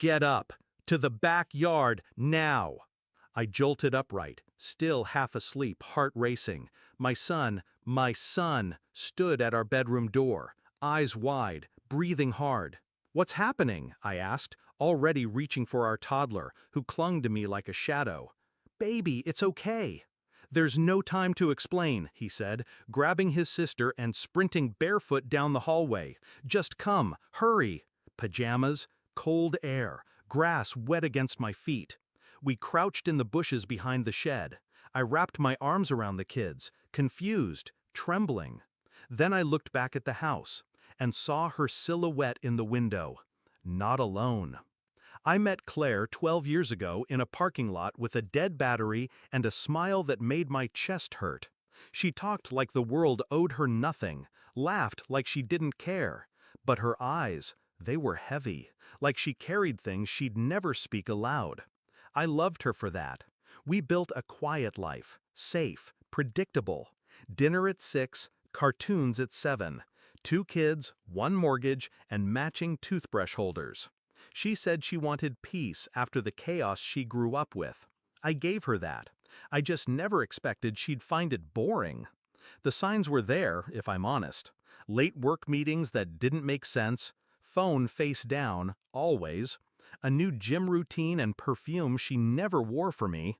Get up! To the backyard, now! I jolted upright, still half asleep, heart racing. My son, stood at our bedroom door, eyes wide, breathing hard. "What's happening?" I asked, already reaching for our toddler, who clung to me like a shadow. "Baby, it's okay." "There's no time to explain," he said, grabbing his sister and sprinting barefoot down the hallway. "Just come, hurry." Pajamas, cold air, grass wet against my feet. We crouched in the bushes behind the shed. I wrapped my arms around the kids, confused, trembling. Then I looked back at the house and saw her silhouette in the window. Not alone. I met Claire 12 years ago in a parking lot with a dead battery and a smile that made my chest hurt. She talked like the world owed her nothing, laughed like she didn't care. But her eyes, they were heavy, like she carried things she'd never speak aloud. I loved her for that. We built a quiet life, safe, predictable. Dinner at 6, cartoons at 7. 2 kids, 1 mortgage, and matching toothbrush holders. She said she wanted peace after the chaos she grew up with. I gave her that. I just never expected she'd find it boring. The signs were there, if I'm honest. Late work meetings that didn't make sense, phone face down, always, a new gym routine and perfume she never wore for me.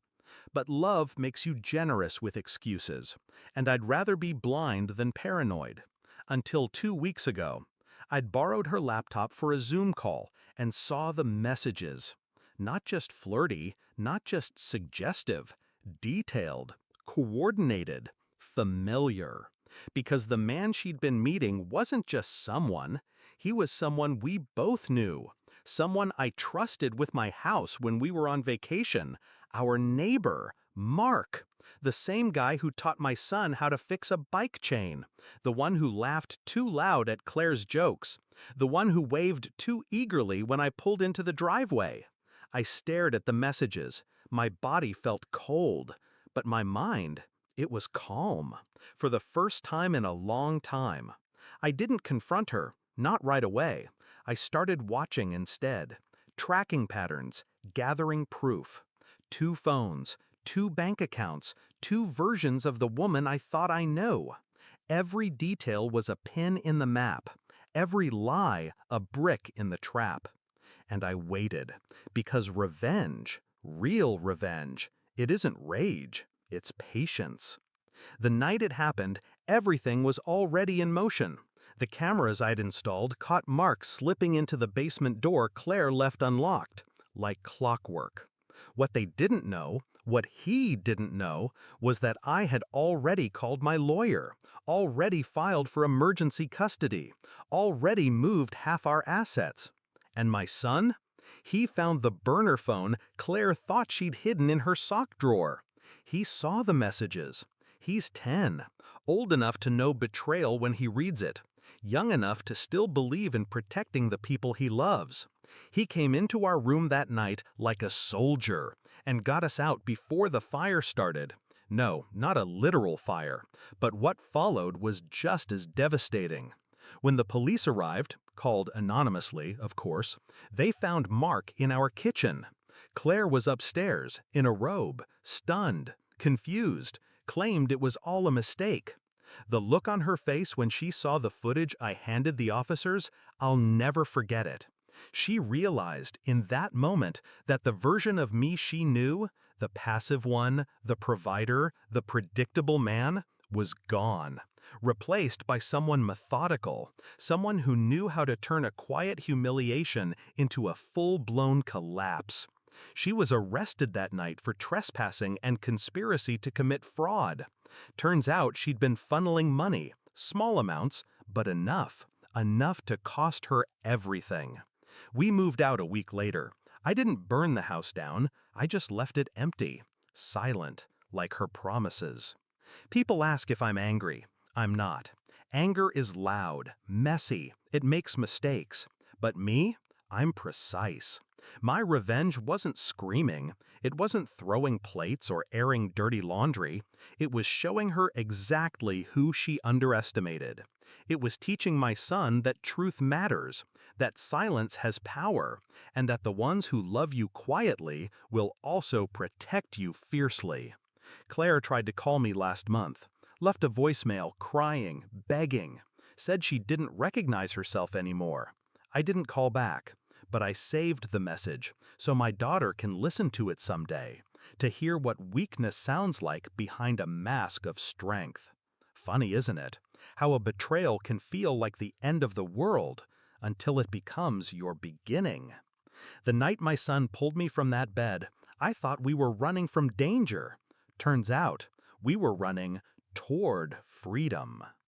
But love makes you generous with excuses, and I'd rather be blind than paranoid. Until 2 weeks ago, I'd borrowed her laptop for a Zoom call and saw the messages. Not just flirty, not just suggestive, detailed, coordinated, familiar. Because the man she'd been meeting wasn't just someone, he was someone we both knew. Someone I trusted with my house when we were on vacation. Our neighbor, Mark. The same guy who taught my son how to fix a bike chain. The one who laughed too loud at Claire's jokes. The one who waved too eagerly when I pulled into the driveway. I stared at the messages. My body felt cold, but my mind, it was calm. For the first time in a long time. I didn't confront her, not right away. I started watching instead. Tracking patterns, gathering proof. 2 phones, 2 bank accounts, 2 versions of the woman I thought I knew. Every detail was a pin in the map. Every lie, a brick in the trap. And I waited, because revenge, real revenge, it isn't rage, it's patience. The night it happened, everything was already in motion. The cameras I'd installed caught Mark slipping into the basement door Claire left unlocked, like clockwork. What they didn't know, what he didn't know, was that I had already called my lawyer, already filed for emergency custody, already moved half our assets. And my son? He found the burner phone Claire thought she'd hidden in her sock drawer. He saw the messages. He's 10, old enough to know betrayal when he reads it, young enough to still believe in protecting the people he loves. He came into our room that night like a soldier and got us out before the fire started. No, not a literal fire, but what followed was just as devastating. When the police arrived, called anonymously, of course, they found Mark in our kitchen. Claire was upstairs, in a robe, stunned, confused, claimed it was all a mistake. The look on her face when she saw the footage I handed the officers, I'll never forget it. She realized in that moment that the version of me she knew, the passive one, the provider, the predictable man, was gone, replaced by someone methodical, someone who knew how to turn a quiet humiliation into a full-blown collapse. She was arrested that night for trespassing and conspiracy to commit fraud. Turns out she'd been funneling money, small amounts, but enough to cost her everything. We moved out a week later. I didn't burn the house down, I just left it empty, silent, like her promises. People ask if I'm angry. I'm not. Anger is loud, messy, it makes mistakes. But me? I'm precise. My revenge wasn't screaming. It wasn't throwing plates or airing dirty laundry. It was showing her exactly who she underestimated. It was teaching my son that truth matters, that silence has power, and that the ones who love you quietly will also protect you fiercely. Claire tried to call me last month, left a voicemail crying, begging, said she didn't recognize herself anymore. I didn't call back, but I saved the message so my daughter can listen to it someday, to hear what weakness sounds like behind a mask of strength. Funny, isn't it? How a betrayal can feel like the end of the world until it becomes your beginning. The night my son pulled me from that bed, I thought we were running from danger. Turns out, we were running toward freedom.